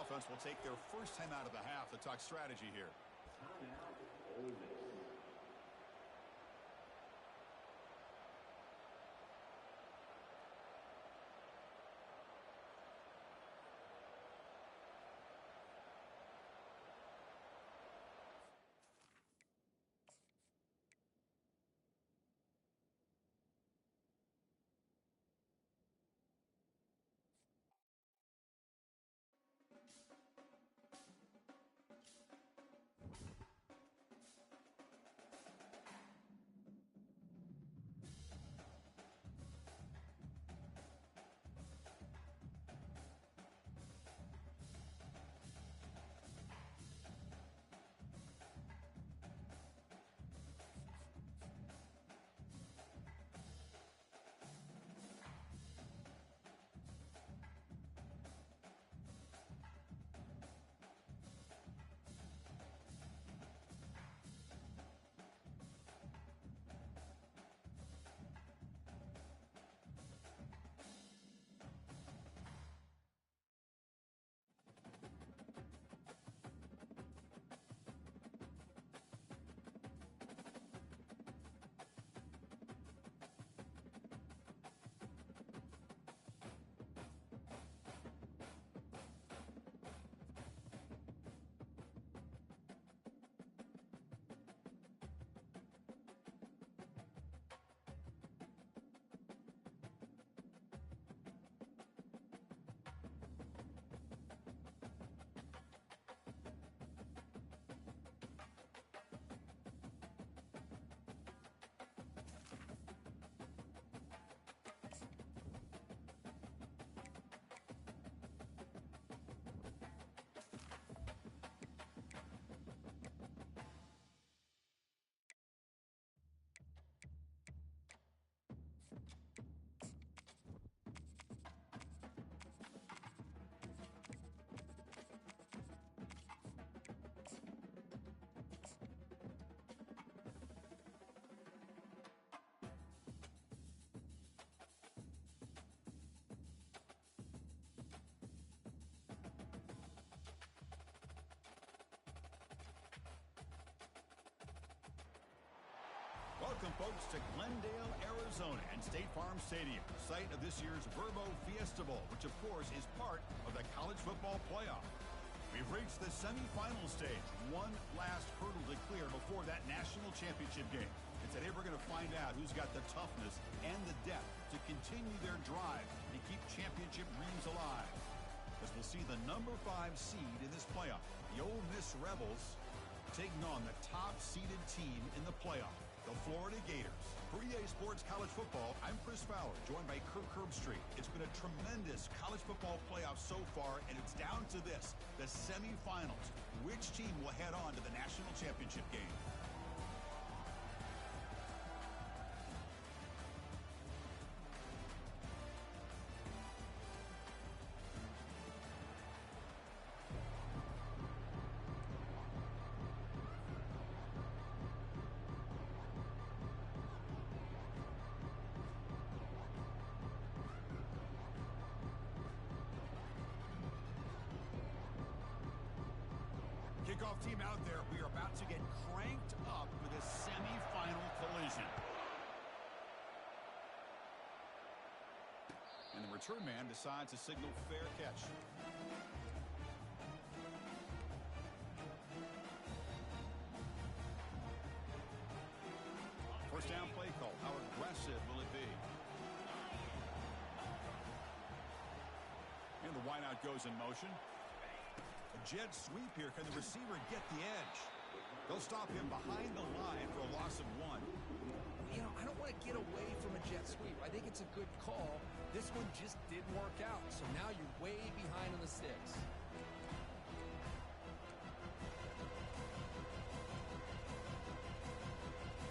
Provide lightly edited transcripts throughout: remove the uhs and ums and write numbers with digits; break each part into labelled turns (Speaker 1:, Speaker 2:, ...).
Speaker 1: offense will take their first time out of the half to talk strategy here.
Speaker 2: Timeout, Ole Miss.
Speaker 1: Welcome, folks, to Glendale, Arizona and State Farm Stadium, site of this year's Verbo Fiesta Bowl, which, of course, is part of the college football playoff. We've reached the semifinal stage, one last hurdle to clear before that national championship game. And today we're going to find out who's got the toughness and the depth to continue their drive and keep championship dreams alive. As we'll see the number 5 seed in this playoff, the Ole Miss Rebels, taking on the top-seeded team in the playoff, the Florida Gators. For EA Sports College Football, I'm Chris Fowler, joined by Kirk Herbstreit. It's been a tremendous college football playoff so far, and it's down to this, the semifinals. Which team will head on to the national championship game? Kickoff team out there. We are about to get cranked up for this semifinal collision. And the return man decides to signal fair catch. First down play call. How aggressive will it be? And the wideout goes in motion. A jet sweep here. Can the receiver get the edge? They'll stop him behind the line for a loss of 1.
Speaker 3: You know, I don't want to get away from a jet sweep. I think it's a good call. This one just didn't work out. So now you're way behind on the sticks.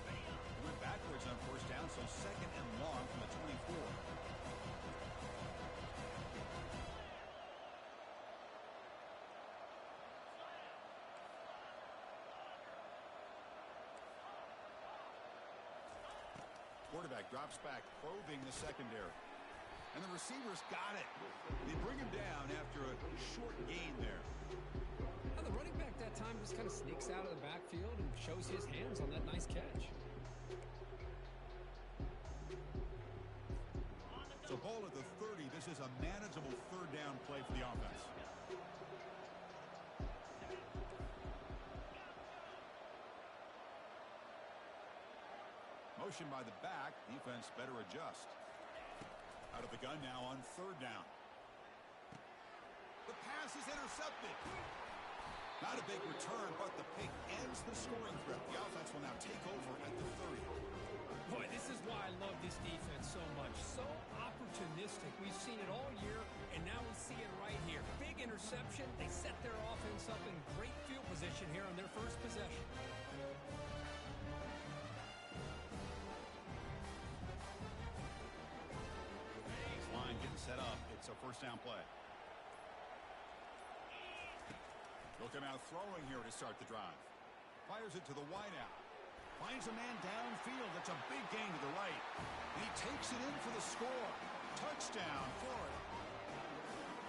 Speaker 1: He went backwards on first down, so second and long from the 24. Quarterback drops back, probing the secondary. And the receivers got it. They bring him down after a short gain there.
Speaker 3: Now the running back that time just kind of sneaks out of the backfield and shows his hands on that nice catch.
Speaker 1: So ball at the 30. This is a manageable third down play for the offense. Motion by the back. Defense better adjust. Out of the gun now on third down. The pass is intercepted. Not a big return, but the pick ends the scoring threat. The offense will now take over at the 30.
Speaker 3: Boy, this is why I love this defense so much. So opportunistic. We've seen it all year, and now we see it right here. Big interception. They set their offense up in great field position here on their first possession.
Speaker 1: Line getting set up. It's a first down play. Looking out throwing here to start the drive. Fires it to the wideout. Finds a man downfield. That's a big gain to the right. And he takes it in for the score. Touchdown, Florida.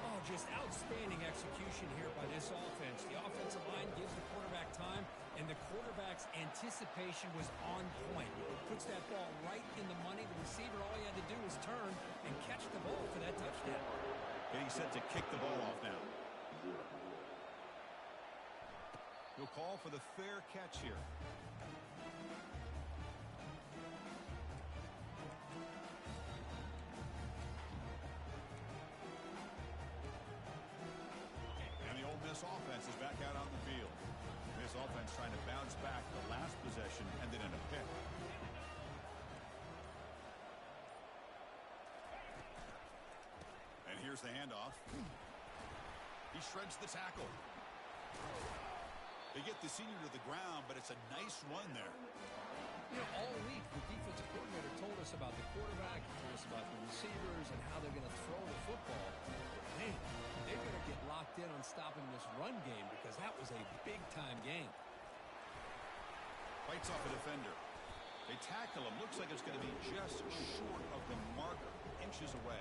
Speaker 3: Oh, just outstanding execution here by this offense. The offensive line gives the quarterback time, and the quarterback's anticipation was on point. Puts that ball right in the money. The receiver, all he had to do was turn and catch the ball for that touchdown.
Speaker 1: Getting set to kick the ball off now. He'll call for the fair catch here. And the Ole Miss offense is back out on the field. This offense trying to bounce back. The last possession ended in a pick. And here's the handoff. He shreds the tackle. They get the senior to the ground, but it's a nice run there.
Speaker 3: You know, all week, the defensive coordinator told us about the quarterback, told us about the receivers, and how they're going to throw the football. Man, they better get locked in on stopping this run game because that was a big-time game.
Speaker 1: Fights off a defender. They tackle him. Looks like it's going to be just short of the marker, inches away.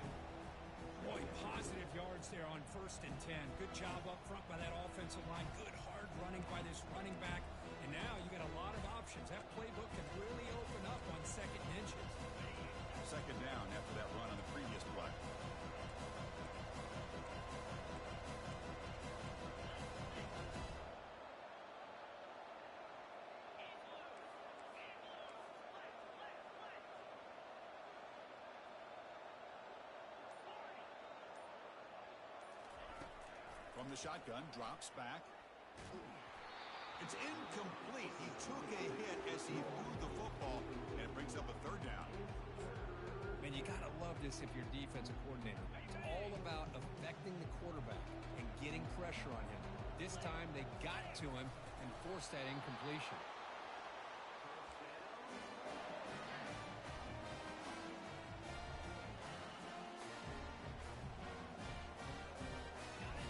Speaker 3: Boy, positive yards there on 1st and 10. Good job up front by that offensive line. Good hard running by this running back. And now you got a lot of options. That playbook can really open up on 2nd and inches.
Speaker 1: Second down after that run on the previous play. From the shotgun, drops back. It's incomplete. He took a hit as he moved the football, and it brings up a third down.
Speaker 3: Man, you got to love this if you're defensive coordinator. It's all about affecting the quarterback and getting pressure on him. This time they got to him and forced that incompletion.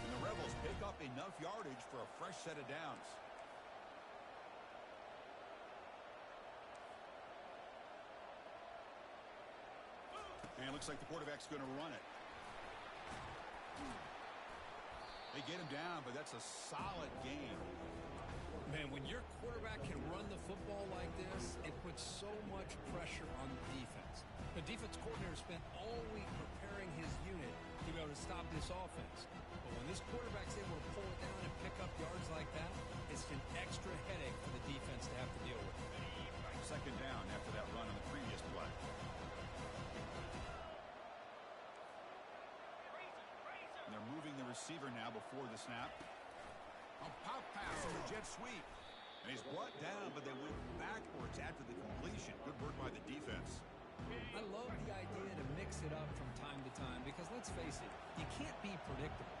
Speaker 1: And the Rebels pick up enough yardage for a fresh set of downs. And it looks like the quarterback's going to run it. They get him down, but that's a solid game.
Speaker 3: Man, when your quarterback can run the football like this, it puts so much pressure on the defense. The defense coordinator spent all week preparing his unit to be able to stop this offense. But when this quarterback's able to pull it down and pick up yards like that, it's an extra headache for the defense to have to deal with.
Speaker 1: Second down after that run on the previous play. And they're moving the receiver now before the snap. A pop pass on the jet sweep. And he's brought down, but they went backwards after the completion. Good work by the defense.
Speaker 3: I love the idea to mix it up from time to time because, let's face it, you can't be predictable.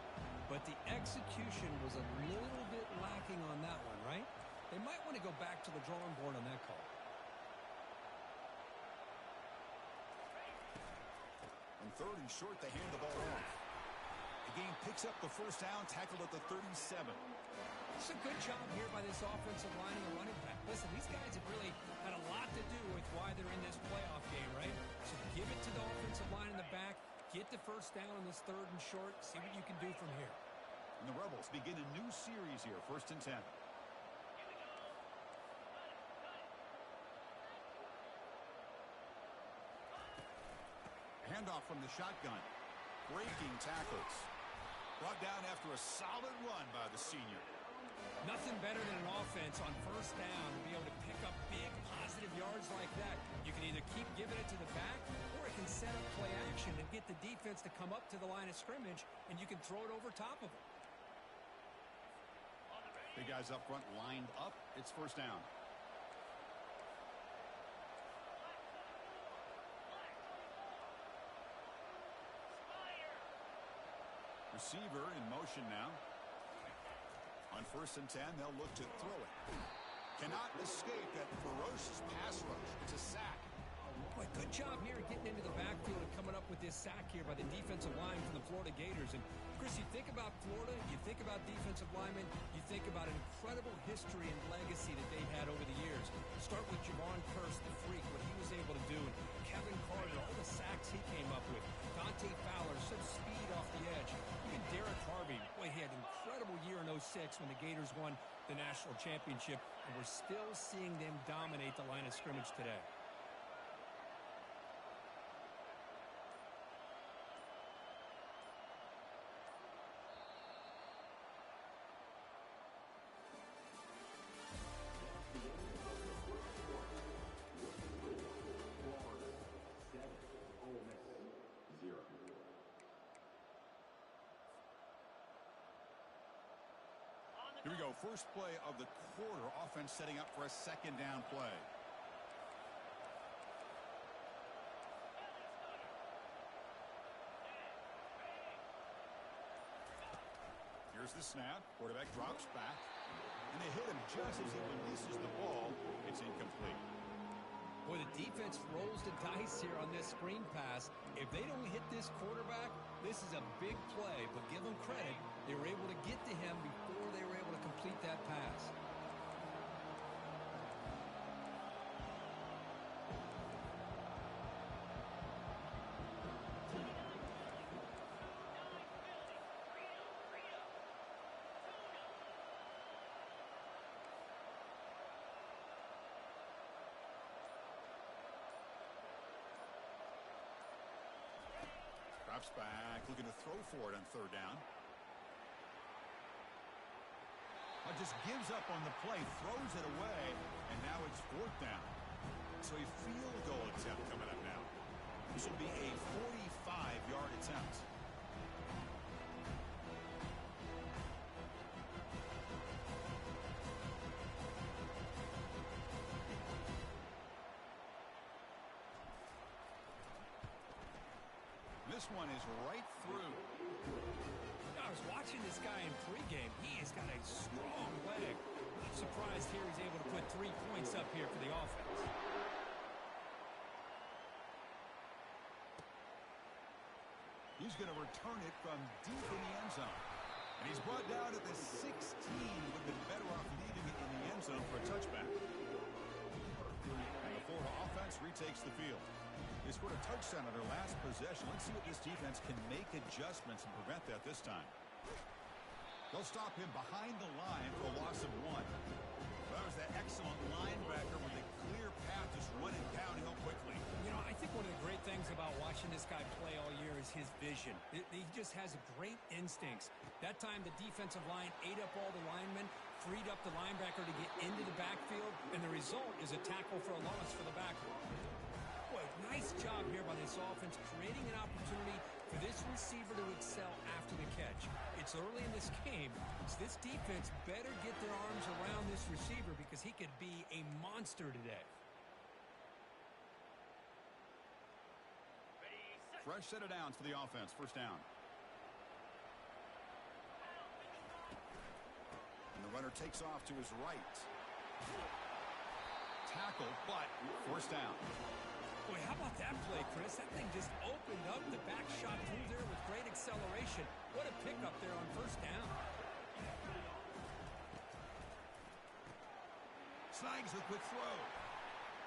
Speaker 3: But the execution was a little bit lacking on that one, right? They might want to go back to the drawing board on that call.
Speaker 1: On third and short, they hand the ball off. The game picks up the first down, tackled at the 37.
Speaker 3: It's a good job here by this offensive line and the running back. Listen, these guys have really had a lot to do with why they're in this playoff game, right? So give it to the offensive line in the back. Get the first down on this 3rd and short. See what you can do from here.
Speaker 1: And the Rebels begin a new series here, 1st and 10. Handoff from the shotgun. Breaking tackles. Brought down after a solid run by the senior.
Speaker 3: Nothing better than an offense on 1st down to be able to pick up big positive yards like that. You can either keep giving it to the back, or it can set up play action and get the defense to come up to the line of scrimmage, and you can throw it over top of them.
Speaker 1: The guys up front lined up. It's 1st down. Receiver in motion now. On 1st and 10, they'll look to throw it. Cannot escape that ferocious pass rush. It's a sack.
Speaker 3: Boy, good job here getting into the backfield and coming up with this sack here by the defensive line from the Florida Gators. And, Chris, you think about Florida, you think about defensive linemen, you think about an incredible history and legacy that they've had over the years. Start with Javon Kearse, the freak, what he was able to do. And Kevin Carter, all the sacks he came up with. Dante Fowler, such speed off the edge. Even Derek Harvey, boy, he had an incredible year in 06 when the Gators won the national championship. And we're still seeing them dominate the line of scrimmage today.
Speaker 1: Here we go. First play of the quarter. Offense setting up for a 2nd down play. Here's the snap. Quarterback drops back. And they hit him just as he releases the ball. It's incomplete.
Speaker 3: Boy, the defense rolls the dice here on this screen pass. If they don't hit this quarterback, this is a big play. But give them credit. They were able to get to him before they were able to complete that pass.
Speaker 1: Drops back, looking to throw for it on 3rd down. Just gives up on the play, throws it away, and now it's 4th down. So a field goal attempt coming up now. This will be a 45-yard attempt. This one is right through.
Speaker 3: I was watching this guy in pregame. He has got a strong leg. I'm surprised here he's able to put 3 points up here for the offense.
Speaker 1: He's going to return it from deep in the end zone. And he's brought down at the 16. Would have been better off leaving it in the end zone for a touchback. And the Florida offense retakes the field. They scored a touchdown on their last possession. Let's see what this defense can make adjustments and prevent that this time. They'll stop him behind the line for a loss of 1. That was that excellent linebacker with a clear path just running downhill quickly.
Speaker 3: You know, I think one of the great things about watching this guy play all year is his vision. He just has great instincts. That time the defensive line ate up all the linemen, freed up the linebacker to get into the backfield, and the result is a tackle for a loss for the backer. Boy, nice job here by this offense, creating an opportunity for this receiver to excel after the catch. It's early in this game, so this defense better get their arms around this receiver because he could be a monster today.
Speaker 1: Fresh set of downs for the offense. 1st down. And the runner takes off to his right. Tackle, but 1st down.
Speaker 3: Boy, how about that play, Chris? That thing just opened up. The back shot through there with great acceleration. What a pickup there on 1st down.
Speaker 1: Snags the quick throw.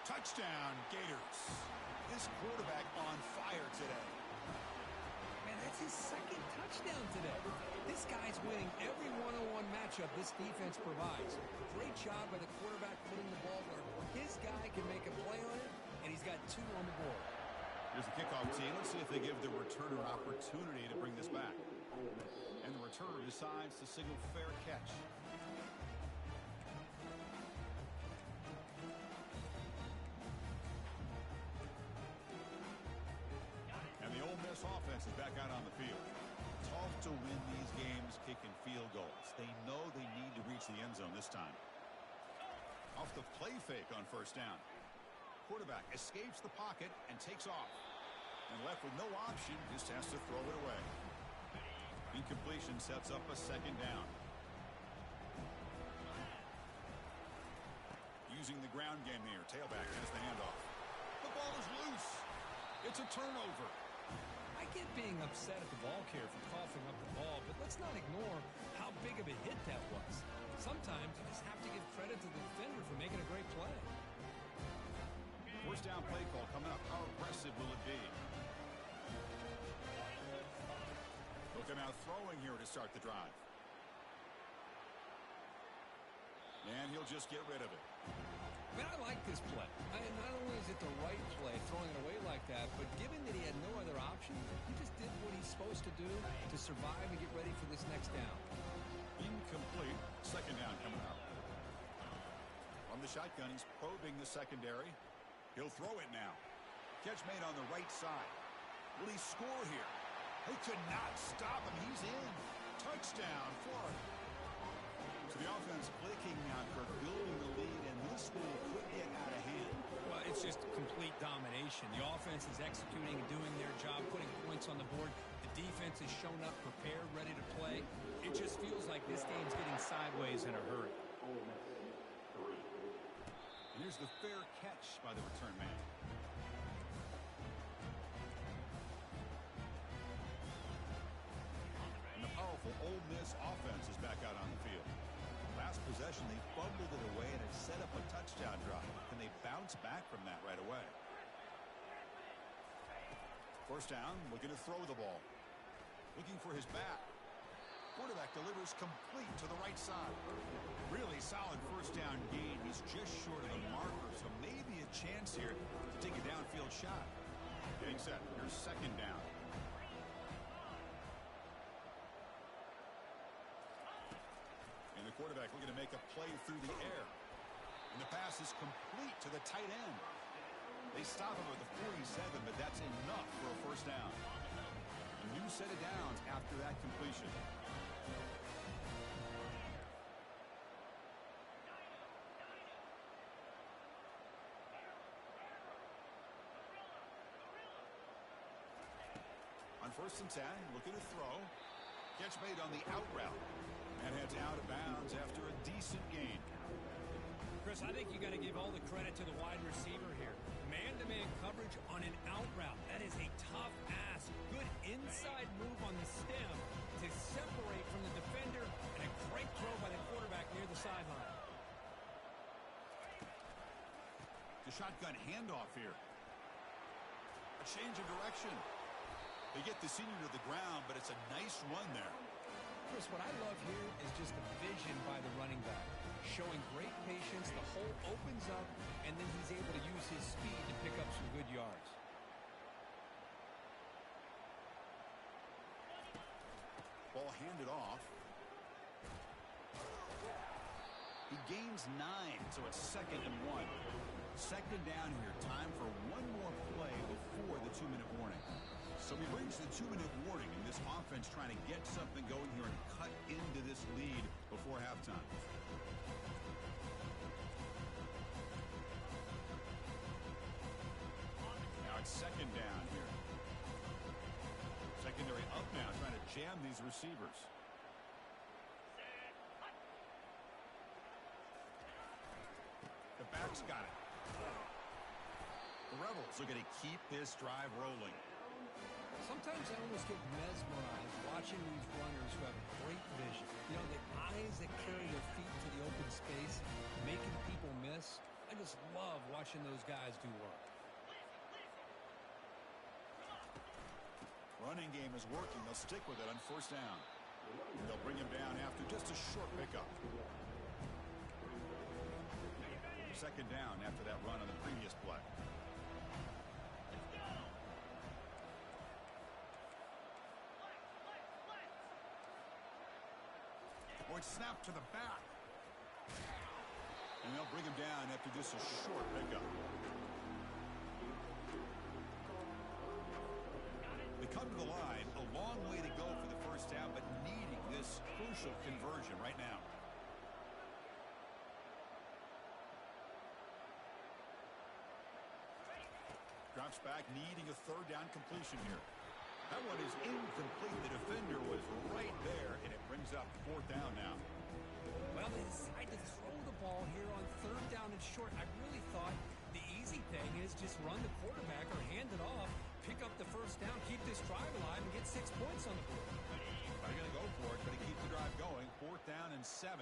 Speaker 1: Touchdown, Gators. This quarterback on fire today.
Speaker 3: his second touchdown today. This guy's winning every one-on-one matchup this defense provides. Great job by the quarterback putting the ball where his guy can make a play on it, and he's got 2 on the board.
Speaker 1: Here's the kickoff team. Let's see if they give the returner opportunity to bring this back. And the returner decides to signal fair catch. And the Ole Miss offense is back out on the field. Tough to win these games kicking field goals. They know they need to reach the end zone this time. Off the play fake on first down. Quarterback escapes the pocket and takes off. And left with no option, just has to throw it away. Incompletion sets up a second down. Using the ground game here. Tailback has the handoff. The ball is loose. It's a turnover.
Speaker 3: I get being upset at the ball carrier for coughing up the ball, but let's not ignore how big of a hit that was. Sometimes you just have to give credit to the defender for making a great play.
Speaker 1: First down play call coming up. How aggressive will it be? Looking out throwing here to start the drive. And he'll just get rid of it.
Speaker 3: Man, I like this play. Not only is it the right play, throwing it away like that, but given that he had no other option, he just did what he's supposed to do to survive and get ready for this next down.
Speaker 1: Incomplete. Second down coming up. On the shotgun, he's probing the secondary. He'll throw it now. Catch made on the right side. Will he score here? They could not stop him. He's in. Touchdown, Florida. So the offense clicking now, Kirk, building the lead, and this one could get out of hand.
Speaker 3: Well, it's just complete domination. The offense is executing and doing their job, putting points on the board. The defense has shown up, prepared, ready to play. It just feels like this game's getting sideways in a hurry.
Speaker 1: And here's the fair catch by the return man. And the powerful Ole Miss offense is back out on the field. Last possession, they fumbled it away and it set up a touchdown drive. Can they bounce back from that right away? First down, looking to throw the ball. Looking for his back. Quarterback delivers complete to the right side. Really solid first down gain. He's just short of the marker, so maybe a chance here to take a downfield shot. Getting set. Here's second down. And the quarterback looking to make a play through the air. And the pass is complete to the tight end. They stop him at the 47, but that's enough for a first down. A new set of downs after that completion. On first and 10, looking to throw. Catch made on the out route. And heads out of bounds after a decent gain.
Speaker 3: Chris, I think you got to give all the credit to the wide receiver here. Man-to-man coverage on an out route. That is a tough ask. Good inside move on the stem to separate from the defender, and a great throw by the quarterback near the sideline.
Speaker 1: The shotgun handoff here. A change of direction. They get the senior to the ground, but it's a nice run there.
Speaker 3: Chris, what I love here is just the vision by the running back. Showing great patience, the hole opens up, and then he's able to use his speed to pick up some good yards.
Speaker 1: Ball handed off. He gains 9, so it's 2nd and 1. Second down here. Time for one more play before the 2-minute warning. So he brings the 2-minute warning, and this offense trying to get something going here and cut into this lead before halftime. Now it's second down here. Secondary up now, trying to jam these receivers. The back's got it. The Rebels are going to keep this drive rolling.
Speaker 3: Sometimes I almost get mesmerized watching these runners who have great vision. You know, the eyes that carry their feet to the open space, making people miss. I just love watching those guys do work.
Speaker 1: Running game is working. They'll stick with it on first down. And they'll bring him down after just a short pickup. Second down after that run on the previous play. Oh, it's snapped to the back. And they'll bring him down after just a short pickup. They come to the line, a long way to go for the first down, but needing this crucial conversion right now. Drops back, needing a third down completion here. That one is incomplete. The defender was right there, and it brings up fourth down now.
Speaker 3: Well, they decide to throw the ball here on third down and short. I really thought the easy thing is just run the quarterback or hand it off, pick up the first down, keep this drive alive, and get 6 points on the board.
Speaker 1: They're going to go for it, but to keep the drive going. Fourth down and 7.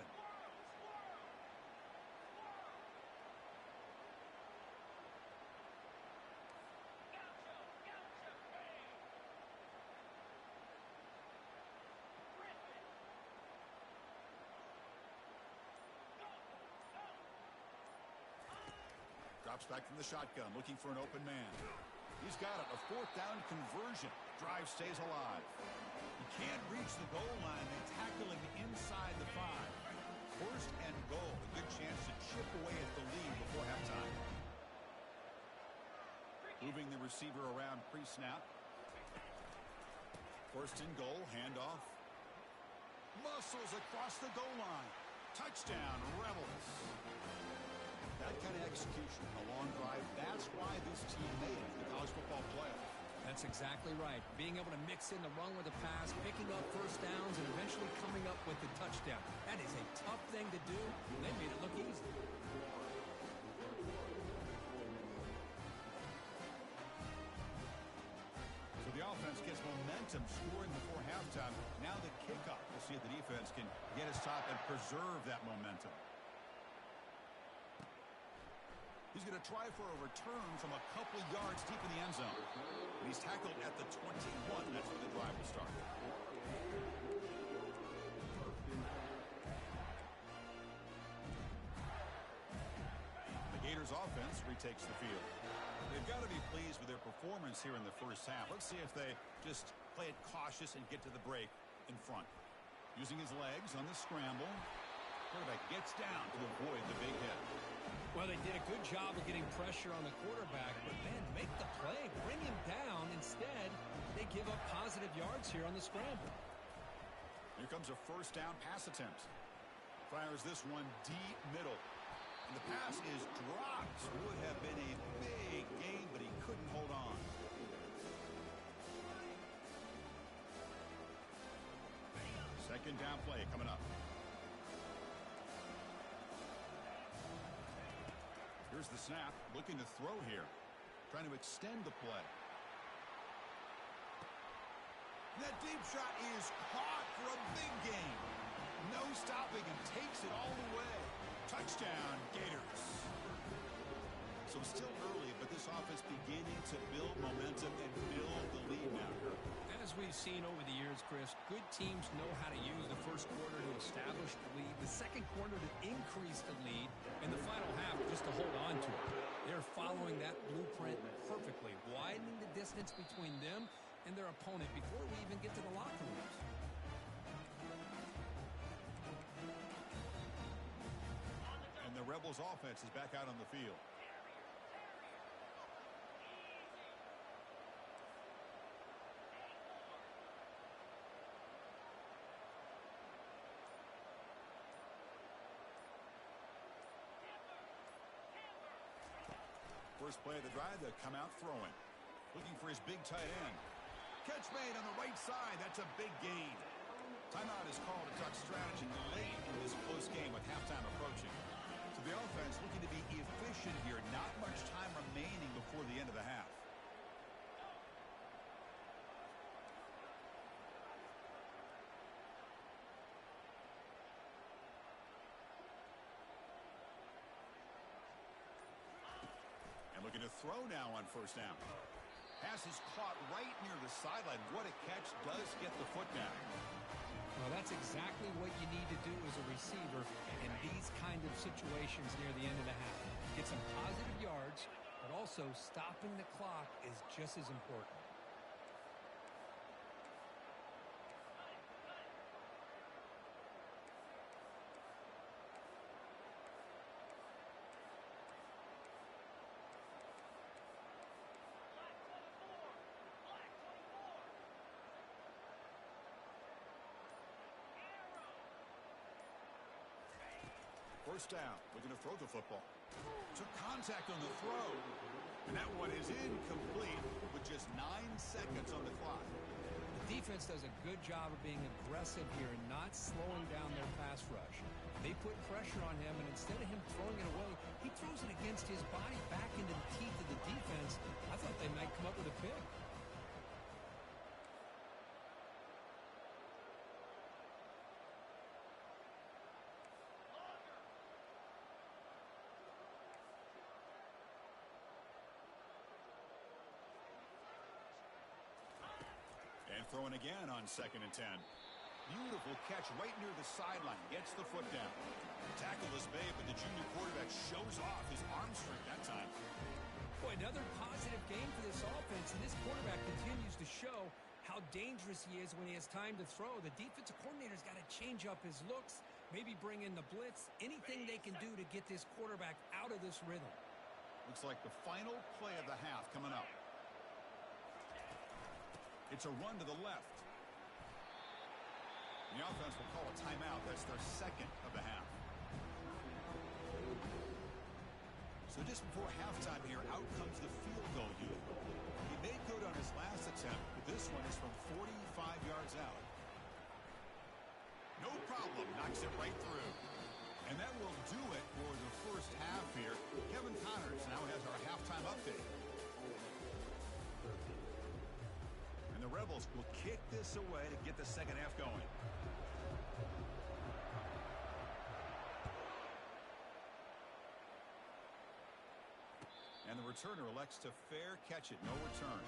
Speaker 1: Drops back from the shotgun, looking for an open man. He's got it, a fourth down conversion. Drive stays alive. He can't reach the goal line. They're tackling inside the 5. First and goal, a good chance to chip away at the lead before halftime. Moving the receiver around pre-snap. First and goal, handoff. Muscles across the goal line. Touchdown, Rebels. That kind of execution, a long drive, that's why this team made it to the college football playoff.
Speaker 3: That's exactly right. Being able to mix in the run with the pass, picking up first downs, and eventually coming up with the touchdown. That is a tough thing to do, and they made it look easy.
Speaker 1: So the offense gets momentum scoring before halftime. Now the kickoff. We'll see if the defense can get his top and preserve that momentum. He's going to try for a return from a couple yards deep in the end zone. And he's tackled at the 21. That's where the drive will start. The Gators offense retakes the field. They've got to be pleased with their performance here in the first half. Let's see if they just play it cautious and get to the break in front. Using his legs on the scramble. Quarterback gets down to avoid the big hit.
Speaker 3: Well, they did a good job of getting pressure on the quarterback, but man, make the play, bring him down. Instead, they give up positive yards here on the scramble.
Speaker 1: Here comes a first down pass attempt. Fires this one deep middle. And the pass is dropped. Would have been a big gain, but he couldn't hold on. Second down play coming up. Here's the snap, looking to throw here. Trying to extend the play. That deep shot is caught for a big gain. No stopping and takes it all the way. Touchdown, Gators. So still early, but this offense beginning to build momentum and build the lead now.
Speaker 3: As we've seen over the years, Chris, good teams know how to use the first quarter to establish the lead, the second quarter to increase the lead, and the final half just to hold on to it. They're following that blueprint perfectly, widening the distance between them and their opponent before we even get to the locker rooms.
Speaker 1: And the Rebels offense is back out on the field. First play of the drive, they'll come out throwing. Looking for his big tight end. Catch made on the right side. That's a big gain. Timeout is called to talk strategy late in this close game with halftime approaching. So the offense looking to be efficient here. Not much time remaining before the end of the half. Looking to throw now on first down. Pass is caught right near the sideline. What a catch. Does get the foot down.
Speaker 3: Well, that's exactly what you need to do as a receiver in these kind of situations near the end of the half. Get some positive yards, but also stopping the clock is just as important.
Speaker 1: First down, looking to throw the football. Took contact on the throw. And that one is incomplete with just 9 seconds on the clock.
Speaker 3: The defense does a good job of being aggressive here and not slowing down their pass rush. They put pressure on him, and instead of him throwing it away, he throws it against his body back into the teeth of the defense. I thought they might come up with a pick.
Speaker 1: And throwing again on 2nd and 10. Beautiful catch right near the sideline. Gets the foot down. Tackle is made, but the junior quarterback shows off his arm strength that time.
Speaker 3: Boy, another positive game for this offense, and this quarterback continues to show how dangerous he is when he has time to throw. The defensive coordinator's got to change up his looks, maybe bring in the blitz, anything they can do to get this quarterback out of this rhythm.
Speaker 1: Looks like the final play of the half coming up. It's a run to the left. The offense will call a timeout. That's their second of the half. So just before halftime here, out comes the field goal unit. He made good on his last attempt, but this one is from 45 yards out. No problem. Knocks it right through. And that will do it for the first half here. Kevin Connors now has our halftime update. And the Rebels will kick this away to get the second half going. And the returner elects to fair catch it. No return.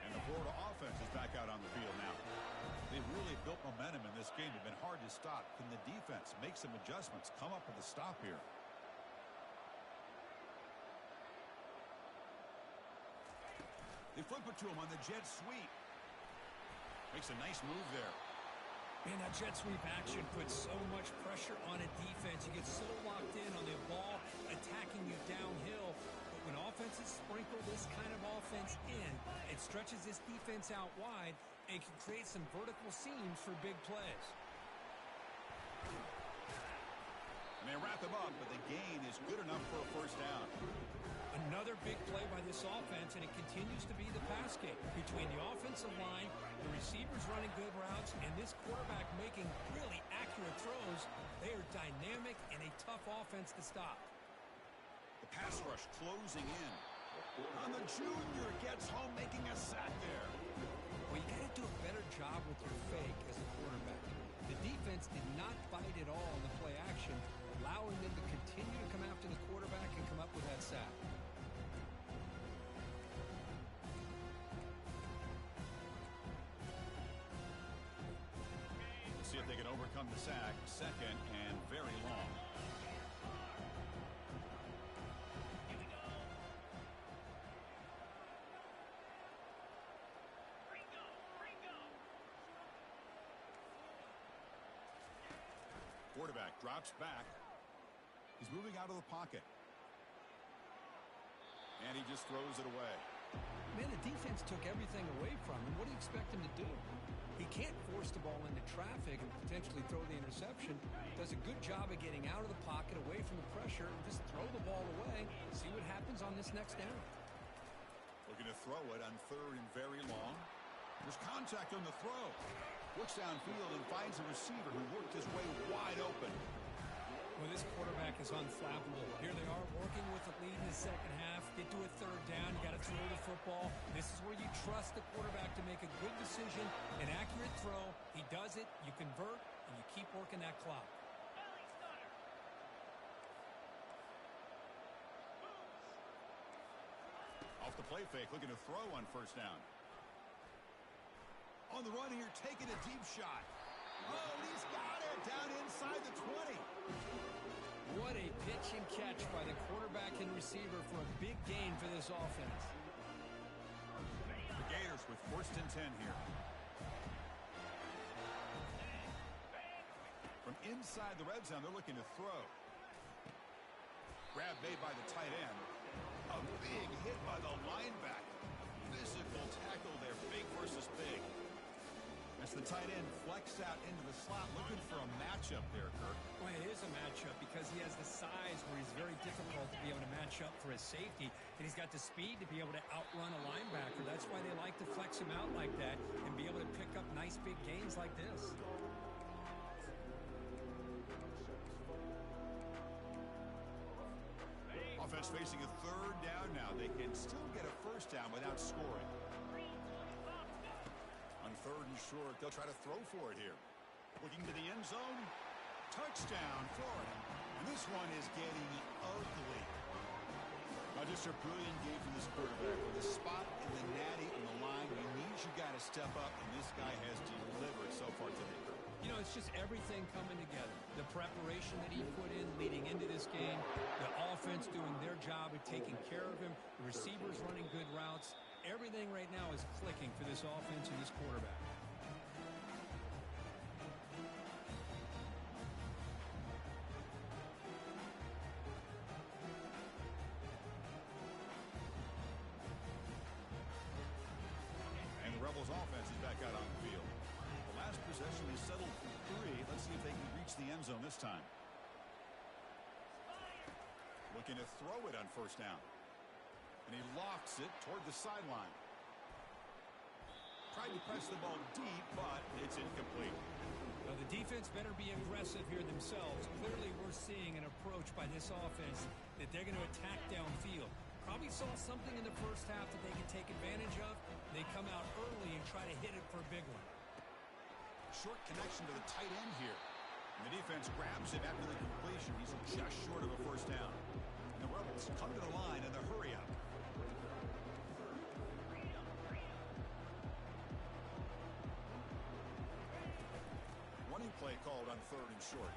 Speaker 1: And the Florida offense is back out on the field now. They've really built momentum in this game. They've been hard to stop. Can the defense make some adjustments, come up with a stop here? They flip it to him on the jet sweep. Makes a nice move there.
Speaker 3: Man, that jet sweep action puts so much pressure on a defense. You get so locked in on the ball attacking you downhill. But when offenses sprinkle this kind of offense in, it stretches this defense out wide and can create some vertical seams for big plays.
Speaker 1: And they wrap them up, but the gain is good enough for a first down.
Speaker 3: Another big play by this offense, and it continues to be the pass game. Between the offensive line, the receivers running good routes, and this quarterback making really accurate throws, they are dynamic and a tough offense to stop.
Speaker 1: The pass rush closing in. On the junior, gets home making a sack there.
Speaker 3: Well, you got to do a better job with your fake as a quarterback. The defense did not bite at all in the play action, allowing them to continue to come after the quarterback and come up with that sack.
Speaker 1: See if they can overcome the sack. Second and very long. Quarterback drops back. He's moving out of the pocket. And he just throws it away.
Speaker 3: Man, the defense took everything away from him. What do you expect him to do? He can't force the ball into traffic and potentially throw the interception. Does a good job of getting out of the pocket, away from the pressure, and just throw the ball away. See what happens on this next down.
Speaker 1: Looking to throw it on third and very long. There's contact on the throw. Looks downfield and finds a receiver who worked his way wide open.
Speaker 3: Well, this quarterback is unflappable. Here they are working with the lead in the second half. Get to a third down. You got to throw the football. This is where you trust the quarterback to make a good decision, an accurate throw. He does it. You convert, and you keep working that clock.
Speaker 1: off the play fake, looking to throw on first down. On the run here, taking a deep shot. Oh, he's got it down inside the 20.
Speaker 3: What a pitch and catch by the quarterback and receiver for a big gain for this offense.
Speaker 1: The Gators with 1st and 10 here. From inside the red zone, they're looking to throw. Grab made by the tight end. A big hit by the linebacker. Physical tackle there, big versus big. As the tight end flex out into the slot, looking for a matchup there, Kirk.
Speaker 3: Well, it is a matchup because he has the size where he's very difficult to be able to match up for his safety, and he's got the speed to be able to outrun a linebacker. That's why they like to flex him out like that and be able to pick up nice big gains like this.
Speaker 1: Offense facing a 3rd down now. They can still get a first down without scoring. On 3rd and short, they'll try to throw for it here. Looking to the end zone. Touchdown, Florida. And this one is getting ugly. Just a brilliant game from this quarterback. With a spot in the natty on the line, he needs you got to step up, and this guy has delivered so far today.
Speaker 3: You know, it's just everything coming together. The preparation that he put in leading into this game, the offense doing their job of taking care of him, the receivers running good routes. Everything right now is clicking for this offense and this quarterback.
Speaker 1: And the Rebels offense is back out on the field. The last possession is settled for 3. Let's see if they can reach the end zone this time. Looking to throw it on first down. And he lofts it toward the sideline. Tried to press the ball deep, but it's incomplete.
Speaker 3: Well, the defense better be aggressive here themselves. Clearly, we're seeing an approach by this offense that they're going to attack downfield. Probably saw something in the first half that they can take advantage of. They come out early and try to hit it for a big one.
Speaker 1: Short connection to the tight end here. And the defense grabs him after the completion. He's just short of a first down. And the Rebels come to the line in the hurry-up. Running play called on 3rd and short.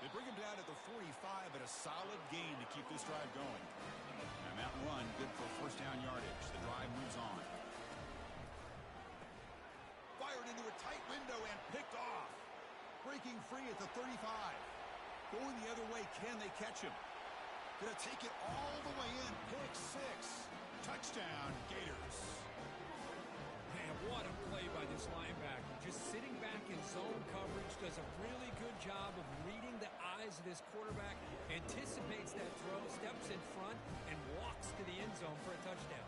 Speaker 1: They bring him down at the 45, but a solid gain to keep this drive going. And that run, good for first down yardage. The drive moves on. Fired into a tight window and picked off. Breaking free at the 35. Going the other way, can they catch him? Gonna take it all the way in. Pick 6. Touchdown, Gators.
Speaker 3: Man, what a play by this linebacker. Just sitting back in zone coverage, does a really good job of reading the eyes of this quarterback, anticipates that throw, steps in front, and walks to the end zone for a touchdown.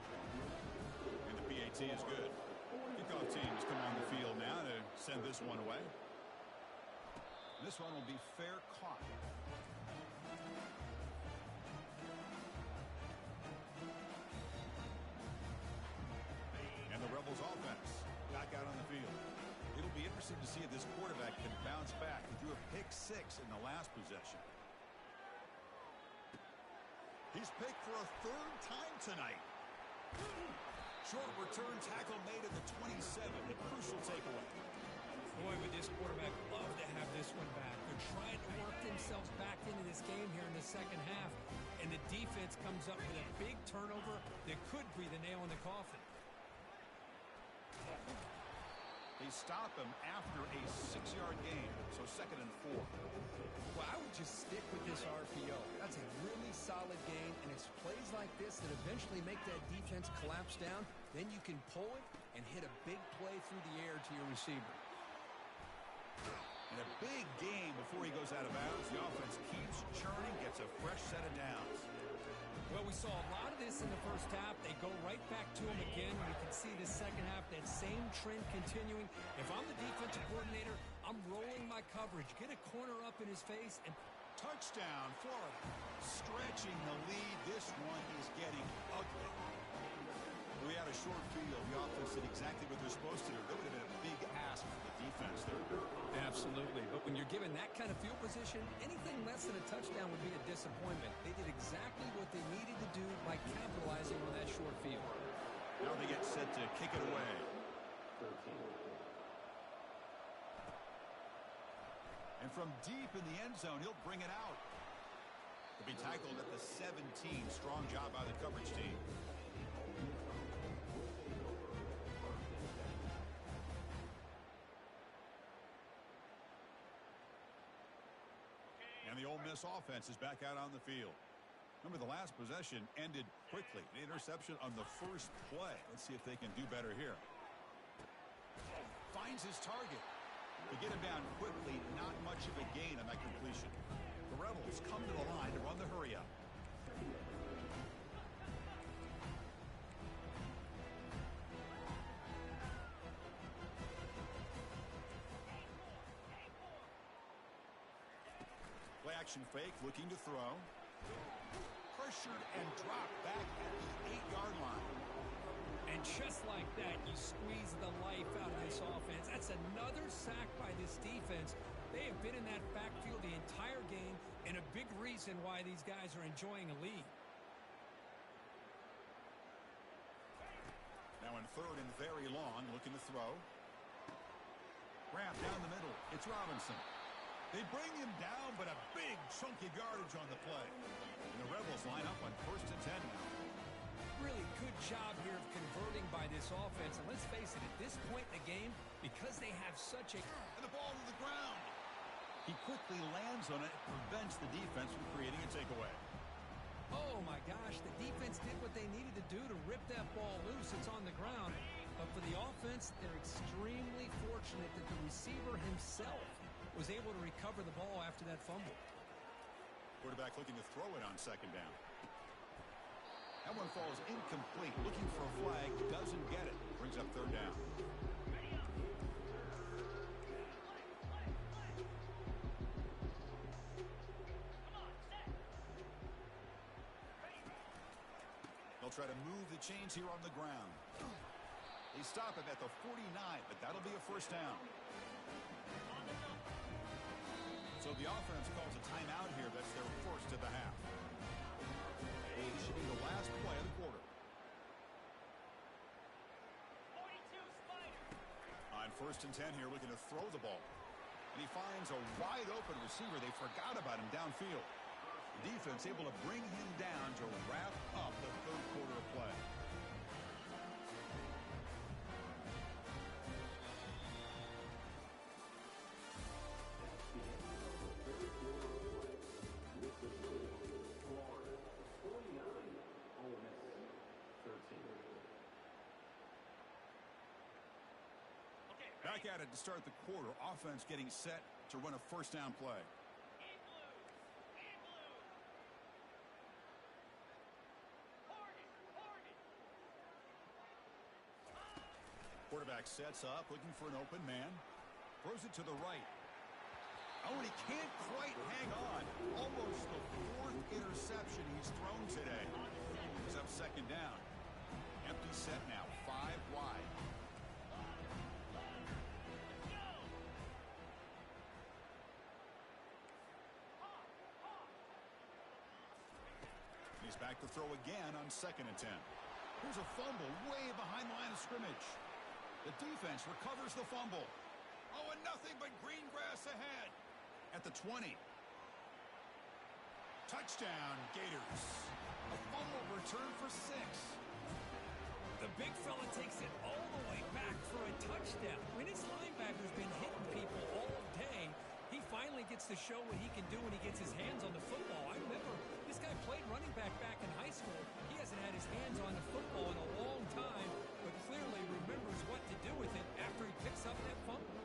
Speaker 1: And the PAT is good. Kickoff teams come on the field now to send this one away. This one will be fair caught. And the Rebels offense back out on the field. It'll be interesting to see if this quarterback can bounce back. He threw a pick 6 in the last possession. He's picked for a 3rd time tonight. Short return tackle made at the 27. A crucial takeaway.
Speaker 3: Boy, would this quarterback love to have this one back. They're trying to work themselves back into this game here in the second half, and the defense comes up with a big turnover that could be the nail in the coffin.
Speaker 1: They stop him after a 6-yard gain, so 2nd and 4.
Speaker 3: Well, I would just stick with this RPO. That's a really solid gain, and it's plays like this that eventually make that defense collapse down. Then you can pull it and hit a big play through the air to your receiver.
Speaker 1: And a big game before he goes out of bounds. The offense keeps churning, gets a fresh set of downs.
Speaker 3: Well, we saw a lot of this in the first half. They go right back to him again. We can see the second half, that same trend continuing. If I'm the defensive coordinator, I'm rolling my coverage. Get a corner up in his face and
Speaker 1: touchdown, Florida. Stretching the lead. This one is getting ugly. We had a short field. The offense did exactly what they're supposed to do. That would have been a big ask for the defense there.
Speaker 3: Absolutely. But when you're given that kind of field position, anything less than a touchdown would be a disappointment. They did exactly what they needed to do by capitalizing on that short field.
Speaker 1: Now they get set to kick it away.
Speaker 2: 13.
Speaker 1: And from deep in the end zone, he'll bring it out. He'll be tackled at the 17. Strong job by the coverage team. And the Ole Miss offense is back out on the field. Remember, the last possession ended quickly. The interception on the first play. Let's see if they can do better here. Finds his target. To get him down quickly, not much of a gain on that completion. The Rebels come to the line to run the hurry up. Play action fake, looking to throw. Pressured and dropped back at the 8-yard line.
Speaker 3: And just like that, you squeeze the life out of this offense. That's another sack by this defense. They have been in that backfield the entire game, and a big reason why these guys are enjoying a lead.
Speaker 1: Now in third and very long, looking to throw. Wrap down the middle. It's Robinson. They bring him down, but a big chunk of yardage on the play. And the Rebels line up on 1st and 10 now.
Speaker 3: Really good job here of converting by this offense. And let's face it, at this point in the game, because they have such a...
Speaker 1: And the ball to the ground. He quickly lands on it, prevents the defense from creating a takeaway.
Speaker 3: Oh, my gosh, the defense did what they needed to do to rip that ball loose. It's on the ground. But for the offense, they're extremely fortunate that the receiver himself was able to recover the ball after that fumble.
Speaker 1: Quarterback looking to throw it on 2nd down. That one falls incomplete. Looking for a flag, doesn't get it. Brings up 3rd down. They'll try to move the chains here on the ground. They stop him at the 49, but that'll be a 1st down. So the offense calls a timeout here. That's their 1st of the half. It should be the last play of the quarter. On 1st and 10 here, looking to throw the ball. And he finds a wide open receiver. They forgot about him downfield. The defense able to bring him down to wrap up the 3rd quarter of play. Back at it to start the quarter. Offense getting set to run a 1st down play. Quarterback sets up, looking for an open man. Throws it to the right. Oh, and he can't quite hang on. Almost the 4th interception he's thrown today. He's up 2nd down. Empty set now, 5 wide. He's back to throw again on 2nd and 10. Here's a fumble way behind the line of scrimmage. The defense recovers the fumble. Oh, and nothing but green grass ahead. At the 20. Touchdown, Gators. A fumble return for 6.
Speaker 3: The big fella takes it all the way back for a touchdown. I mean, his linebacker's been hitting people all day. He finally gets to show what he can do when he gets his hands on the football. I remember this guy played running back in high school. He hasn't had his hands on the football in a long time, but clearly remembers what to do with it after he picks up that fumble.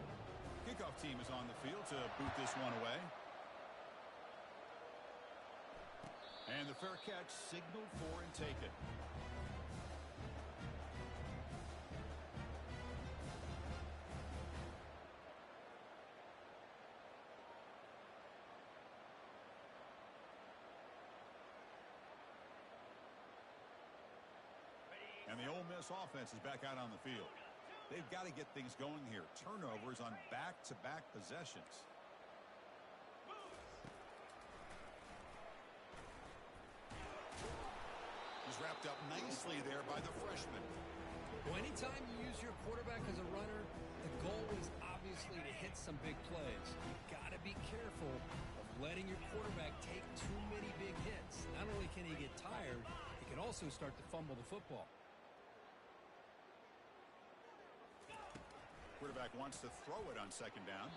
Speaker 1: Kickoff team is on the field to boot this one away. And the fair catch signaled for and taken. And And the Ole Miss offense is back out on the field. They've got to get things going here. Turnovers on back-to-back possessions. He's wrapped up nicely there by the freshman.
Speaker 3: Well, anytime you use your quarterback as a runner, the goal is obviously to hit some big plays. You've got to be careful of letting your quarterback take too many big hits. Not only can he get tired, he can also start to fumble the football.
Speaker 1: Quarterback wants to throw it on second down.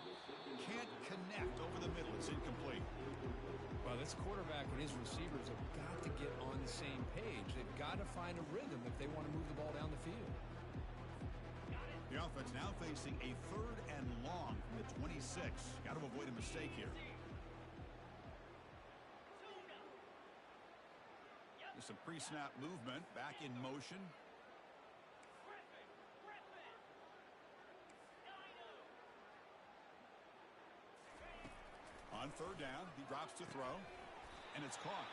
Speaker 1: Can't connect over the middle. It's incomplete.
Speaker 3: Well, this quarterback and his receivers have got to get on the same page. They've got to find a rhythm if they want to move the ball down the field.
Speaker 1: The offense now facing a 3rd and long from the 26. Got to avoid a mistake here. There's some pre-snap movement. Back in motion. On 3rd down, he drops to throw, and it's caught.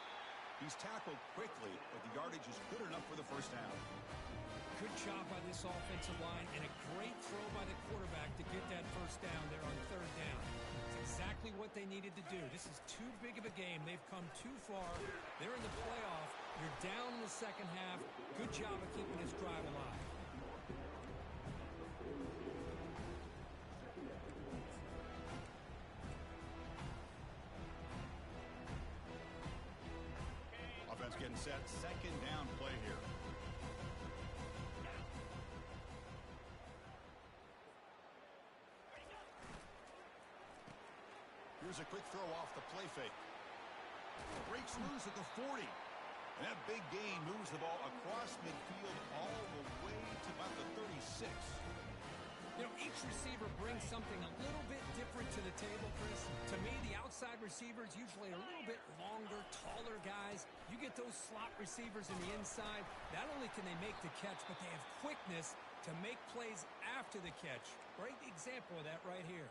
Speaker 1: He's tackled quickly, but the yardage is good enough for the first down.
Speaker 3: Good job by this offensive line, and a great throw by the quarterback to get that first down there on 3rd down. It's exactly what they needed to do. This is too big of a game. They've come too far. They're in the playoff. You're down in the second half. Good job of keeping this drive alive.
Speaker 1: Offense getting set. 2nd down play here. Here's a quick throw off the play fake. Breaks loose at the 40. And that big gain moves the ball across midfield all the way to about the 36.
Speaker 3: You know, each receiver brings something a little bit different to the table, Chris. To me, the outside receivers usually a little bit longer, taller guys. You get those slot receivers in the inside. Not only can they make the catch, but they have quickness to make plays after the catch. Great example of that right here.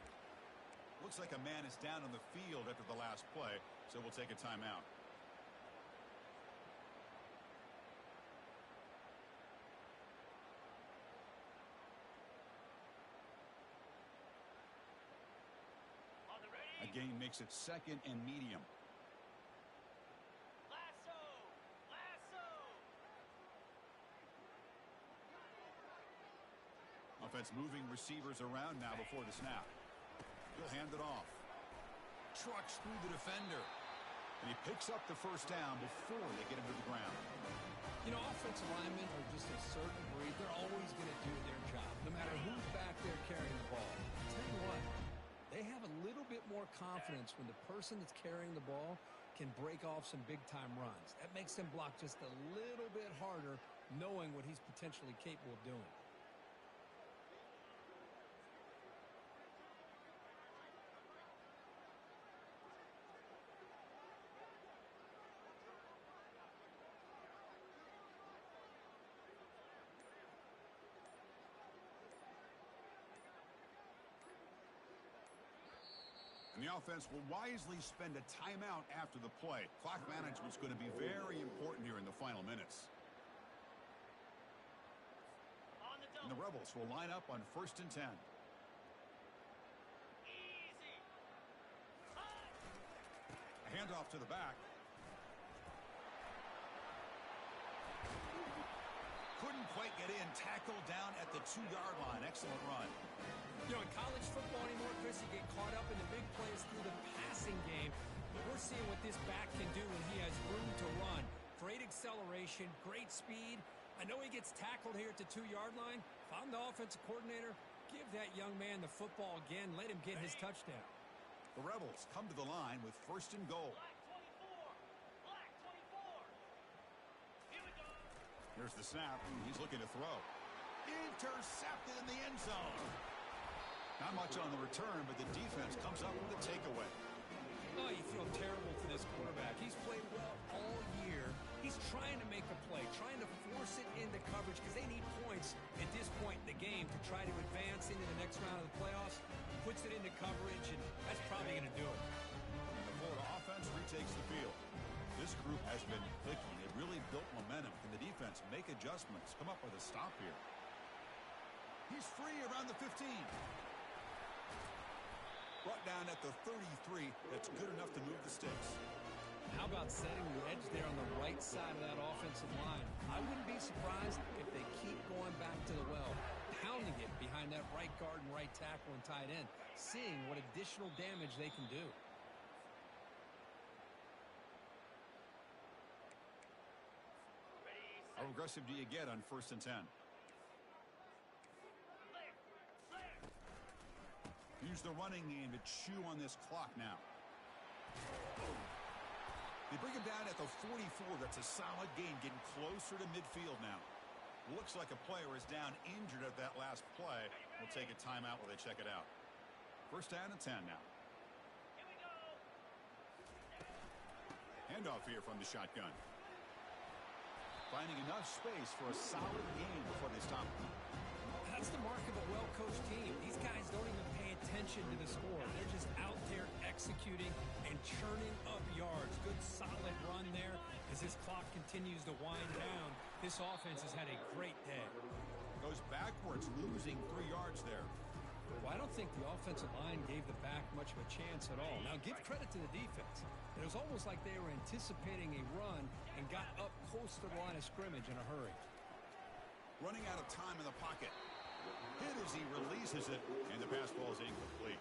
Speaker 1: Looks like a man is down on the field after the last play, so we'll take a timeout. A gain makes it 2nd and medium.
Speaker 4: Lasso!
Speaker 1: Offense moving receivers around now before the snap. He'll hand it off. Trucks through the defender. And he picks up the first down before they get him to the ground.
Speaker 3: You know, offensive linemen are just a certain breed. They're always going to do their job, no matter who's back there carrying the ball. Tell you what, they have a little bit more confidence when the person that's carrying the ball can break off some big-time runs. That makes them block just a little bit harder, knowing what he's potentially capable of doing.
Speaker 1: And the offense will wisely spend a timeout after the play. Clock management's going to be very important here in the final minutes. And the Rebels will line up on 1st and 10.
Speaker 4: Easy.
Speaker 1: A handoff to the back. Couldn't quite get in. Tackled down at the 2-yard line. Excellent run.
Speaker 3: You know, in college football anymore, Chris, you get caught up in the big plays through the passing game. But we're seeing what this back can do when he has room to run. Great acceleration, great speed. I know he gets tackled here at the 2-yard line. If I'm the offensive coordinator, give that young man the football again. Let him get his touchdown.
Speaker 1: The Rebels come to the line with 1st and goal.
Speaker 4: Black 24. Here we go.
Speaker 1: Here's the snap. He's looking to throw. Intercepted in the end zone. Not much on the return, but the defense comes up with a takeaway.
Speaker 3: Oh, you feel terrible for this quarterback. He's played well all year. He's trying to make a play, trying to force it into coverage because they need points at this point in the game to try to advance into the next round of the playoffs. Puts it into coverage, and that's probably going to do it.
Speaker 1: The Florida offense retakes the field. This group has been clicking. They've really built momentum. Can the defense make adjustments, come up with a stop here? He's free around the 15. Brought down at the 33. That's good enough to move the sticks.
Speaker 3: How about setting the edge there on the right side of that offensive line? I wouldn't be surprised if they keep going back to the well, pounding it behind that right guard and right tackle and tight end, seeing what additional damage they can do.
Speaker 1: How aggressive do you get on 1st and 10? Use the running game to chew on this clock now. They bring him down at the 44. That's a solid gain, getting closer to midfield now. Looks like a player is down injured at that last play. We'll take a timeout while they check it out. 1st down and 10 now. Handoff here from the shotgun. Finding enough space for a solid gain before they stop him.
Speaker 3: That's the mark of a well-coached team. These guys don't even pay attention to the score. They're just out there executing and churning up yards. Good, solid run there as this clock continues to wind down. This offense has had a great day.
Speaker 1: Goes backwards, losing 3 yards there.
Speaker 3: Well, I don't think the offensive line gave the back much of a chance at all. Now, give credit to the defense. It was almost like they were anticipating a run and got up close to the line of scrimmage in a hurry.
Speaker 1: Running out of time in the pocket. Hit as he releases it, and the pass ball is incomplete.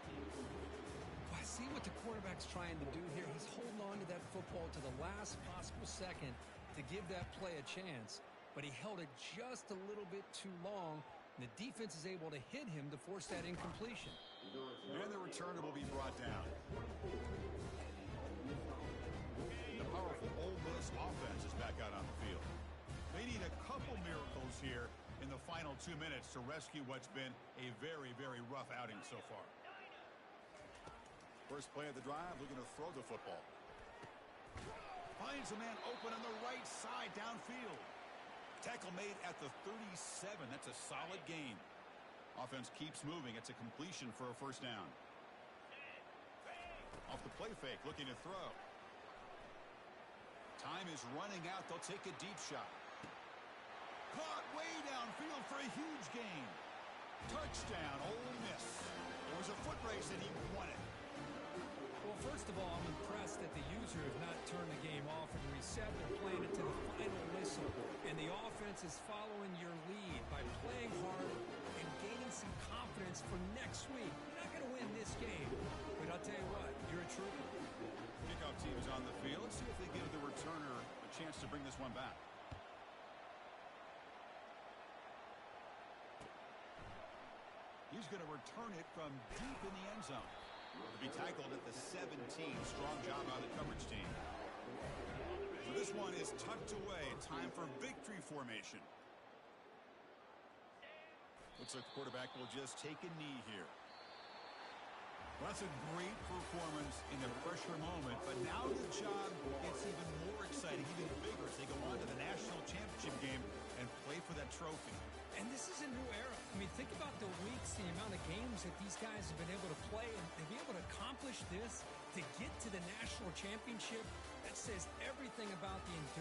Speaker 3: I see what the quarterback's trying to do here. He's holding on to that football to the last possible second to give that play a chance, but he held it just a little bit too long, and the defense is able to hit him to force that incompletion.
Speaker 1: And the returner will be brought down. The powerful Ole Miss offense is back out on the field. They need a couple miracles here in the final 2 minutes to rescue what's been a very, very rough outing so far. First play of the drive, looking to throw the football. Finds a man open on the right side downfield. Tackle made at the 37. That's a solid gain. Offense keeps moving. It's a completion for a 1st down. Off the play fake, looking to throw. Time is running out. They'll take a deep shot. Caught way downfield for a huge gain. Touchdown, Ole Miss. There was a foot race and he won it.
Speaker 3: Well, first of all, I'm impressed that the user has not turned the game off and reset. They're playing it to the final whistle. And the offense is following your lead by playing hard and gaining some confidence for next week. You're not going to win this game, but I'll tell you what, you're a trooper.
Speaker 1: Kickoff team is on the field. Let's see if they give the returner a chance to bring this one back. He's going to return it from deep in the end zone. To be tackled at the 17. Strong job by the coverage team. So this one is tucked away. Time for victory formation. Looks like the quarterback will just take a knee here. Well, that's a great performance in a pressure moment, but now the job gets even more exciting, even bigger as they go on to the national championship game and play for that trophy.
Speaker 3: And this is a new era. I mean, think about the weeks, the amount of games that these guys have been able to play, and to be able to accomplish this, to get to the national championship, that says everything about the endurance